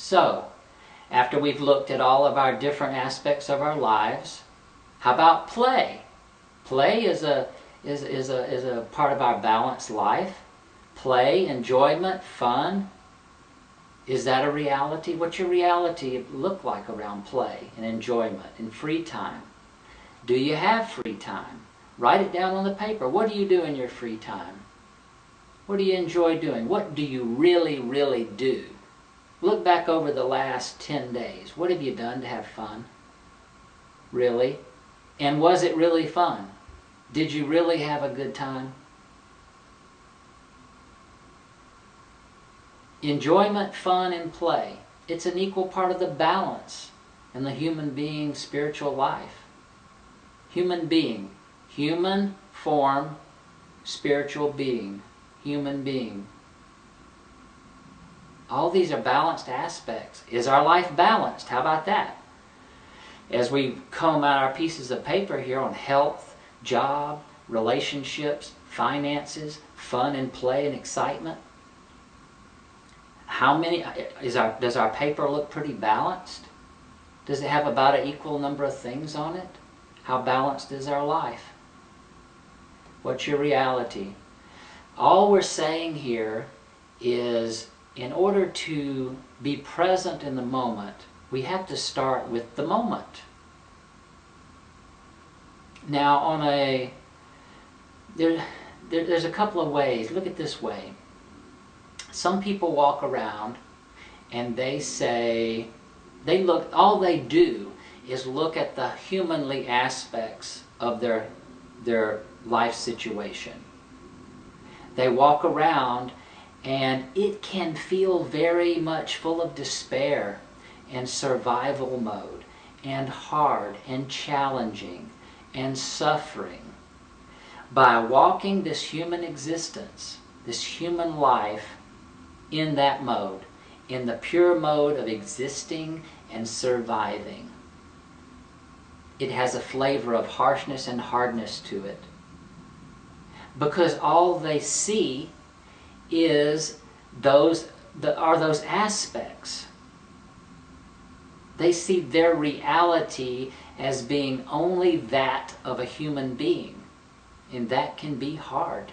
So, after we've looked at all of our different aspects of our lives, how about play? Play is a part of our balanced life. Play, enjoyment, fun. Is that a reality? What's your reality look like around play and enjoyment and free time? Do you have free time? Write it down on the paper. What do you do in your free time? What do you enjoy doing? What do you really, really do? Look back over the last 10 days. What have you done to have fun? Really? And was it really fun? Did you really have a good time? Enjoyment, fun, and play. It's an equal part of the balance in the human being's spiritual life. Human being. Human form, spiritual being. Human being. All these are balanced aspects. Is our life balanced? How about that? As we comb out our pieces of paper here on health, job, relationships, finances, fun and play and excitement, does our paper look pretty balanced? Does it have about an equal number of things on it? How balanced is our life? What's your reality? All we're saying here is, in order to be present in the moment, we have to start with the moment. Now, there's a couple of ways. Look at this way. Some people walk around and they say, all they do is look at the humanly aspects of their life situation. They walk around and it can feel very much full of despair and survival mode and hard and challenging and suffering. By walking this human existence, this human life in that mode, in the pure mode of existing and surviving, it has a flavor of harshness and hardness to it. Because all they see is those aspects. They see their reality as being only that of a human being. And that can be hard.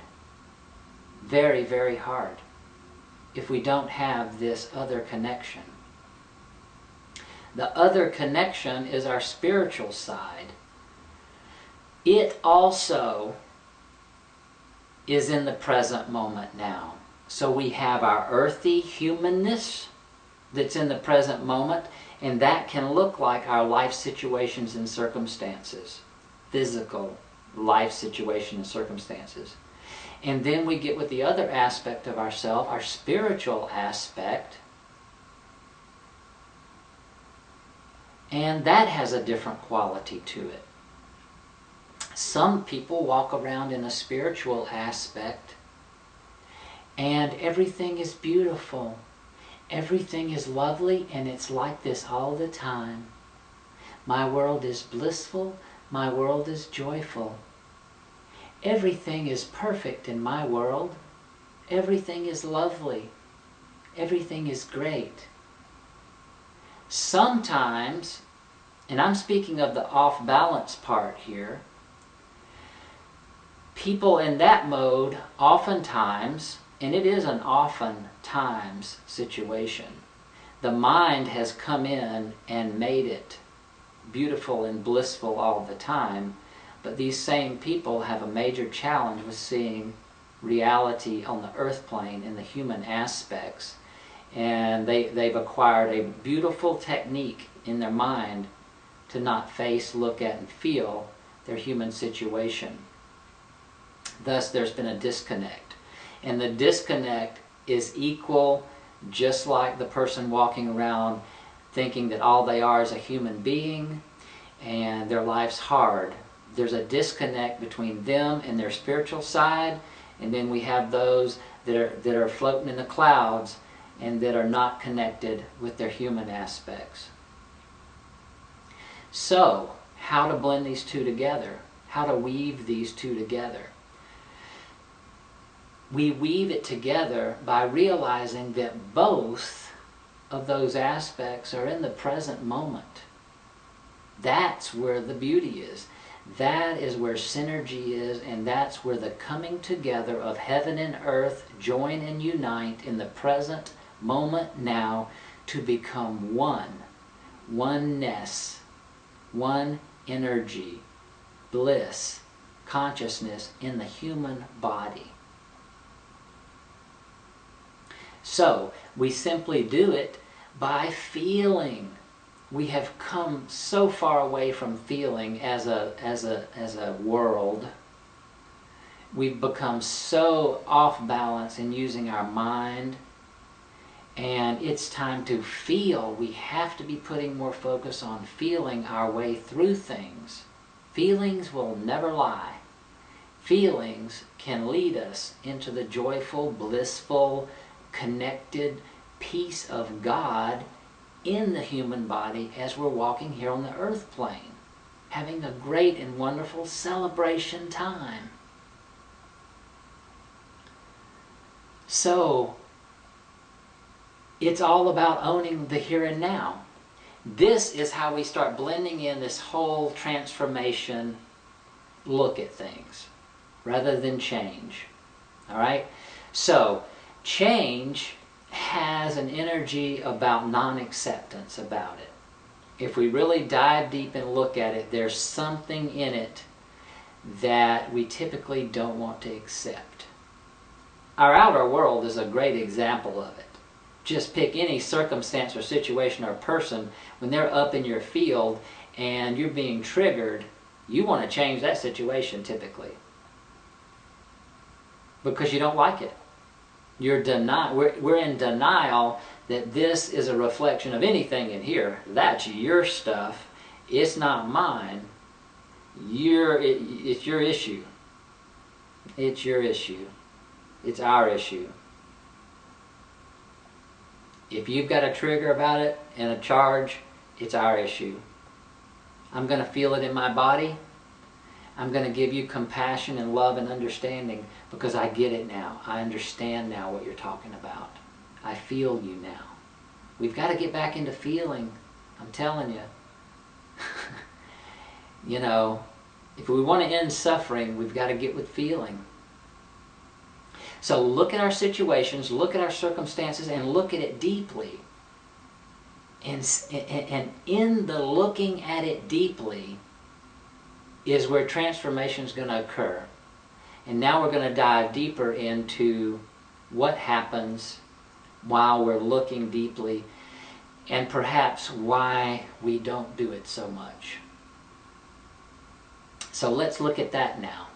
Very, very hard. If we don't have this other connection. The other connection is our spiritual side. It also is in the present moment now. So we have our earthy humanness that's in the present moment, and that can look like our life situations and circumstances. Physical life situation and circumstances. And then we get with the other aspect of ourself, our spiritual aspect, and that has a different quality to it. Some people walk around in a spiritual aspect and everything is beautiful. Everything is lovely, and it's like this all the time. My world is blissful. My world is joyful. Everything is perfect in my world. Everything is lovely. Everything is great. Sometimes, and I'm speaking of the off-balance part here, people in that mode oftentimes, and it is an oftentimes situation, the mind has come in and made it beautiful and blissful all the time, but these same people have a major challenge with seeing reality on the earth plane in the human aspects, and they've acquired a beautiful technique in their mind to not face, look at, and feel their human situation. Thus, there's been a disconnect. And the disconnect is equal, just like the person walking around thinking that all they are is a human being and their life's hard. There's a disconnect between them and their spiritual side, and then we have those that are floating in the clouds and that are not connected with their human aspects. So, how to blend these two together? How to weave these two together? We weave it together by realizing that both of those aspects are in the present moment. That's where the beauty is. That is where synergy is, and that's where the coming together of heaven and earth join and unite in the present moment now to become one. Oneness, one energy, bliss, consciousness in the human body. So, we simply do it by feeling. We have come so far away from feeling as a world. We've become so off balance in using our mind. And it's time to feel. We have to be putting more focus on feeling our way through things. Feelings will never lie. Feelings can lead us into the joyful, blissful, connected peace of God in the human body as we're walking here on the earth plane, having a great and wonderful celebration time. So, it's all about owning the here and now. This is how we start blending in this whole transformation look at things, rather than change. All right? So, change has an energy about non-acceptance about it. If we really dive deep and look at it, there's something in it that we typically don't want to accept. Our outer world is a great example of it. Just pick any circumstance or situation or person, when they're up in your field and you're being triggered, you want to change that situation typically. Because you don't like it. We're in denial that this is a reflection of anything in here. That's your stuff. It's not mine. It's your issue. It's your issue. It's our issue. If you've got a trigger about it and a charge, it's our issue. I'm going to feel it in my body. I'm going to give you compassion and love and understanding because I get it now. I understand now what you're talking about. I feel you now. We've got to get back into feeling. I'm telling you. You know, if we want to end suffering, we've got to get with feeling. So look at our situations, look at our circumstances, and look at it deeply. And in the looking at it deeply is where transformation is going to occur. And now we're going to dive deeper into what happens while we're looking deeply, and perhaps why we don't do it so much. So let's look at that now.